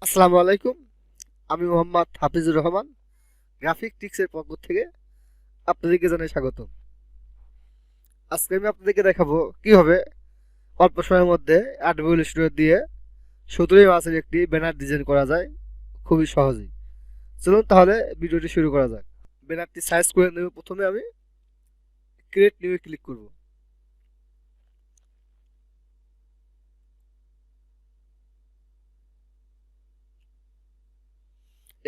আসসালামু আলাইকুম। আমি মোহাম্মদ হাফিজুর রহমান, গ্রাফিক টিক্সের পক্ষ থেকে আপনাদেরকে জানাই স্বাগতম। আজকে আমি আপনাদেরকে দেখাবো কিভাবে অল্প সময়ের মধ্যে আর্টিফিশিয়াল স্টুডিও দিয়ে 17 মাসের একটি ব্যানার ডিজাইন করা যায় খুবই সহজেই। চলুন তাহলে ভিডিওটি শুরু করা যাক। ব্যানারটি সাইজ করে নেব। প্রথমে আমি ক্রিয়েট নিউ ক্লিক করব।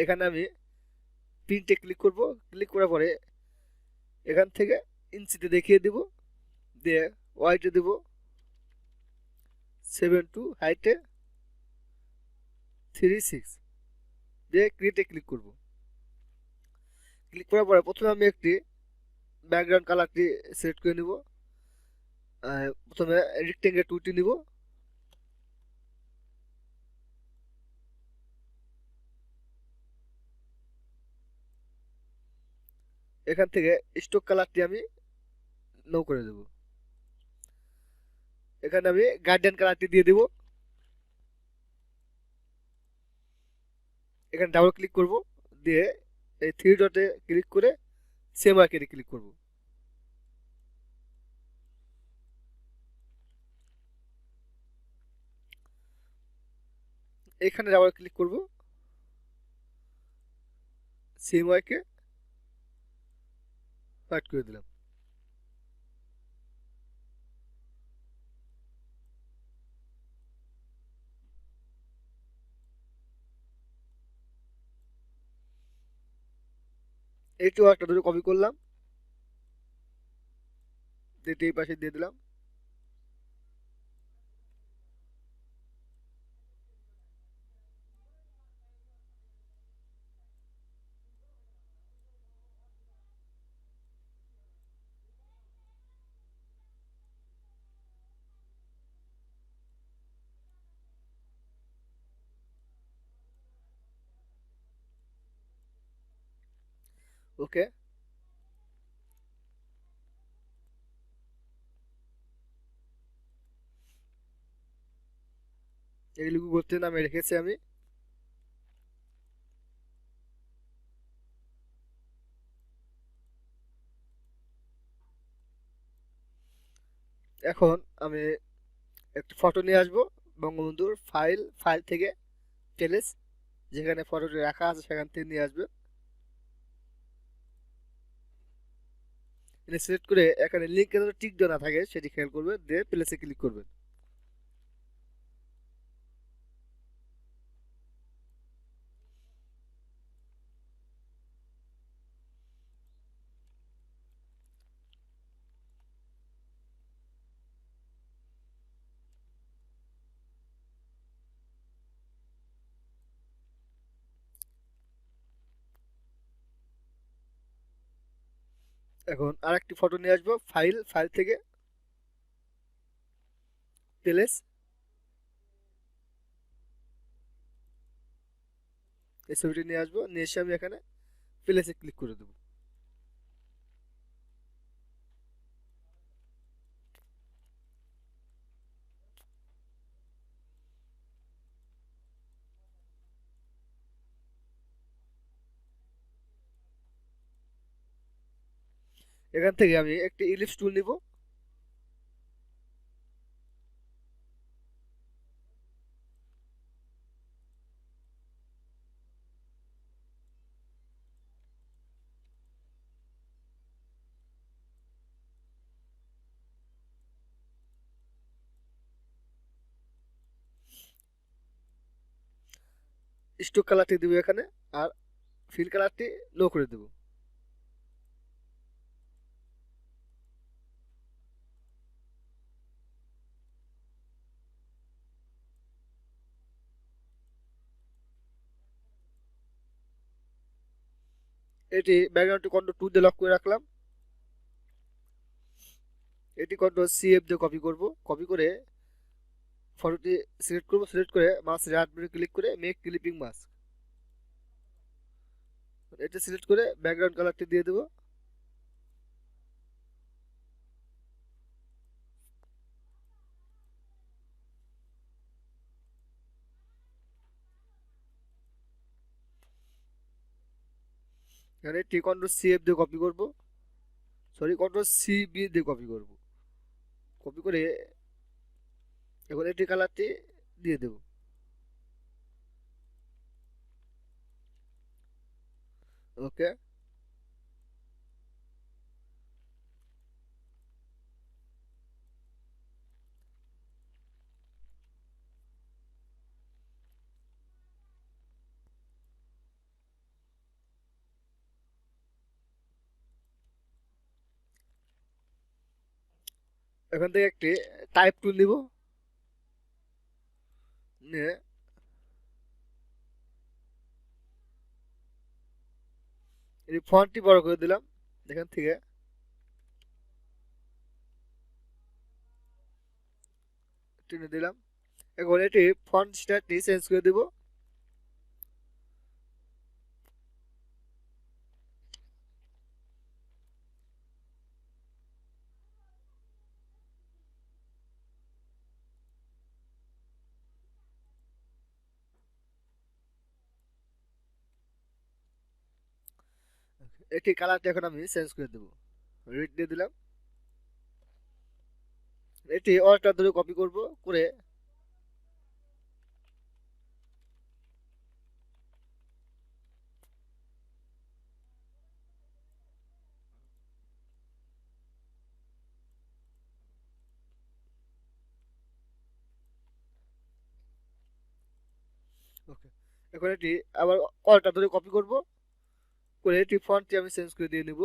এখানে আমি প্রিন্টে ক্লিক করব। ক্লিক করার পরে এখান থেকে ইঞ্চিতে দেখিয়ে দিব, দিয়ে ওয়াইটে দিব 7 2, হাইটে 3 6, দিয়ে ক্রিয়েটে ক্লিক করব। ক্লিক করার পরে প্রথমে আমি একটি ব্যাকগ্রাউন্ড কালারটি সিলেক্ট করে নিব। প্রথমে রেক্টেঙ্গেল টুলটি নিব। এখান থেকে স্টোক কালারটি আমি নো করে দেব। এখানে আমি গার্ডিয়ান কালারটি দিয়ে দিব। এখানে ডাবল ক্লিক করব, দিয়ে এই থ্রি ডটে ক্লিক করে সেম আইকনে ক্লিক করব। এখানে ডাবল ক্লিক করব, সেম আইকে হোয়াইট করে দিলাম। এইটিও একটা ধরে কপি করলাম, যেটি এই পাশে দিয়ে দিলাম। ওকে, এগুলি করতে নামে রেখেছি আমি। এখন আমি একটি ফটো নিয়ে আসবো বঙ্গবন্ধুর ফাইল থেকে প্লেস, যেখানে ফটোটি রাখা আছে সেখান থেকে নিয়ে আসবে। এটা সিলেক্ট করে এখানে লিঙ্কে যেন টিক দেওয়া না থাকে সেটি খেয়াল করবেন, দিয়ে প্লেসে ক্লিক করবেন। এখন আরেকটি ফটো নিয়ে আসবো ফাইল থেকে প্লেস, এই ছবিটি নিয়ে আসবো। নিয়ে এসে আমি এখানে প্লেসে ক্লিক করে দেবো। এখান থেকে আমি একটি ইলিপস টুল নিব। স্টোক কালারটি দেবো এখানে, আর ফিল কালারটি লো করে দেবো। এটি ব্যাকগ্রাউন্ডটি কন্ট্রোল 2 দিয়ে লক করে রাখলাম। এটি কন্ট্রোল CF দিয়ে কপি করব। কপি করে ফটোটি সিলেক্ট করব, সিলেক্ট করে মাউস রাইট বাটনে ক্লিক করে মেক ক্লিপিং মাস্ক, এটা সিলেক্ট করে ব্যাকগ্রাউন্ড কালারটি দিয়ে দেবো। এখানে টি কন্ট্রোল সি এফ দিয়ে কপি করব, সরি কন্ট্রোল সি বি দিয়ে কপি করব। কপি করে এখন এটি কালারটি দিয়ে দেব। ওকে, এখান থেকে একটি টাইপ টুল নিব, নিয়ে এই ফন্টটি বড় করে দিলাম, এখান থেকে টেনে দিলাম। এখন এটি ফন্ট স্টাইলটি চেঞ্জ করে দিব। এটি কালারটি এখন আমি চেঞ্জ করে দেব, রেড দিয়ে দিলাম। এটি অল্টার ধরে কপি করব, করে ওকে, এখন এটি আবার অল্টার ধরে কপি করব, করে এটি ফন্টটি আমি চেঞ্জ করে দিয়ে নিব।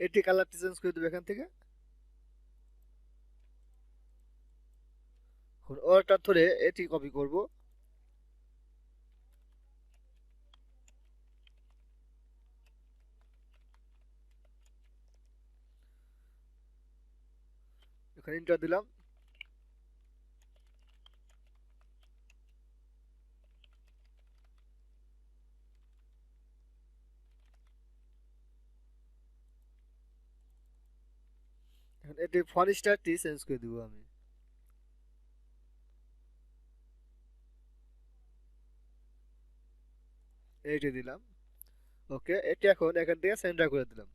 এটি কালারটি চেঞ্জ করে দেবো এখান থেকে। অল্টার ধরে এটি কপি করব, এখানে ইন্টার দিলাম। এখন এটি ফন্ট স্টাইলটি চেঞ্জ করে দিব আমি, এইটি দিলাম। ওকে, এটি এখন এখান থেকে সেন্টার করে দিলাম।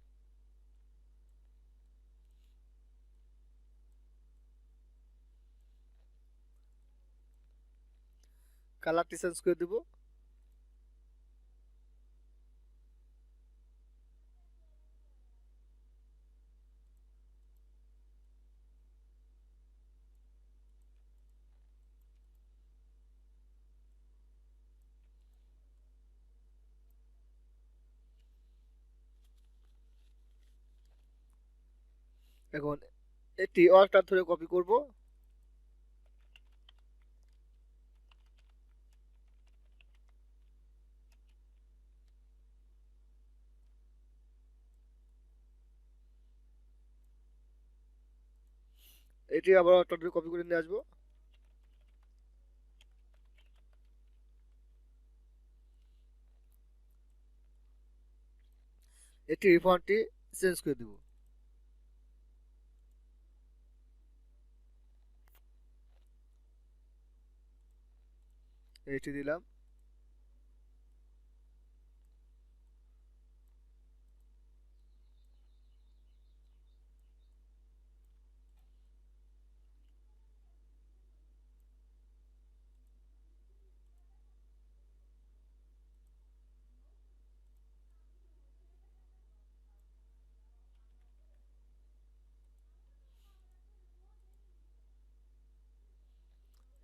কালারটি চেঞ্জ করে দিব। এখন এটি অল্টার ধরে কপি করব, এটি আবার অল্টার ধরে কপি করে নিয়ে আসবো। এটি ফন্টটি চেঞ্জ করে দিব, এইটি দিলাম।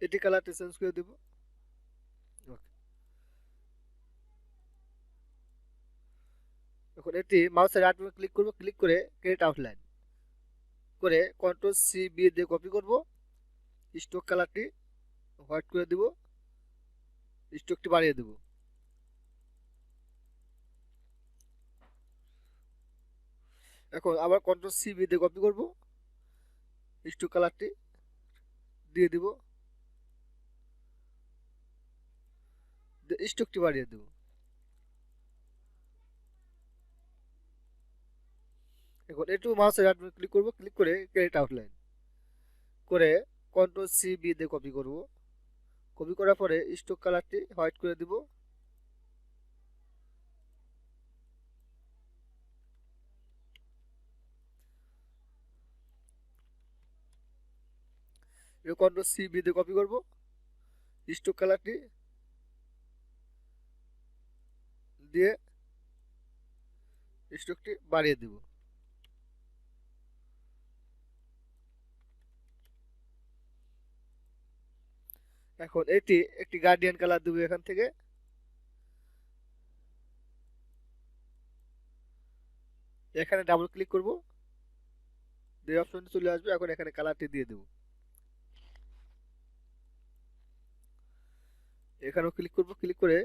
এটি কালারটি চেঞ্জ করে দিব। ওকে, এখন এটি মাউসের রাইট বাটনে ক্লিক করব, ক্লিক করে ক্রিয়েট আউটলাইন করে কন্ট্রোল সি বি দিয়ে কপি করব, স্ট্রোক কালারটি হোয়াইট করে দিব, স্ট্রোকটি বাড়িয়ে দেব। এখন আবার কন্ট্রোল সি বি দিয়ে কপি করব, স্ট্রোক কালারটি দিয়ে দিব, স্ট্রোকটি বাড়িয়ে দেব। এখন একটু মাউসের রাইট বাটনে ক্লিক করব, ক্লিক করে ক্রিয়েট আউটলাইন করে কন্ট্রোল সি বি দিয়ে কপি করব, কপি করার পরে স্ট্রোক কালারটি হোয়াইট করে দিব, কন্ট্রোল সি বি দিয়ে কপি করব, স্ট্রোক কালারটি দিয়ে স্ট্রোকটি বাড়িয়ে দিব। এখন এটি একটি গার্ডিয়ান কালার দেব, এখান থেকে এখানে ডাবল ক্লিক করব, যে অপশনটি চলে আসবে। এখন এখানে কালারটি দিয়ে দেব, এখানেও ক্লিক করব, ক্লিক করে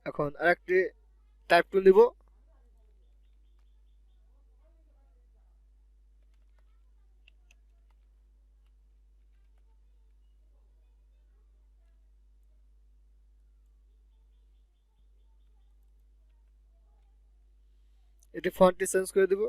এখন আরেকটি টাইপ টুল নিব, এটি ফন্টটি চেঞ্জ করে দিব।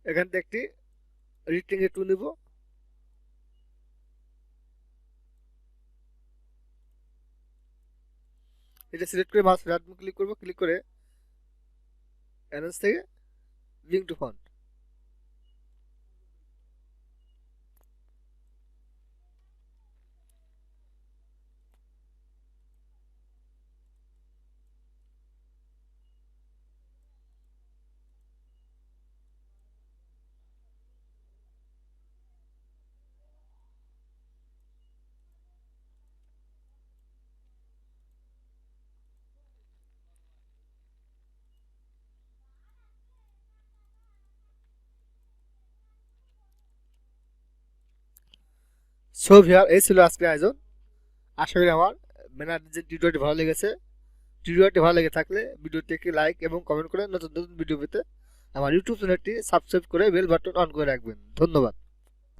এখান থেকে একটি রেক্টেঙ্গেল টুল নিব, এটা সিলেক্ট করে মাউস রাইট বাটন ক্লিক করব, ক্লিক করে অ্যারেঞ্জ থেকে link to font. So viewer, এই ছিল আজকের আয়োজন। আশা করি আমার ব্যানার যে ভিডিওটি ভালো লেগেছে। ভিডিওটি ভালো লেগে থাকলে ভিডিওটি একটি লাইক এবং কমেন্ট করে নতুন নতুন ভিডিও পেতে আমার ইউটিউব চ্যানেলটি সাবস্ক্রাইব করে বেল বাটন অন করে রাখবেন। ধন্যবাদ।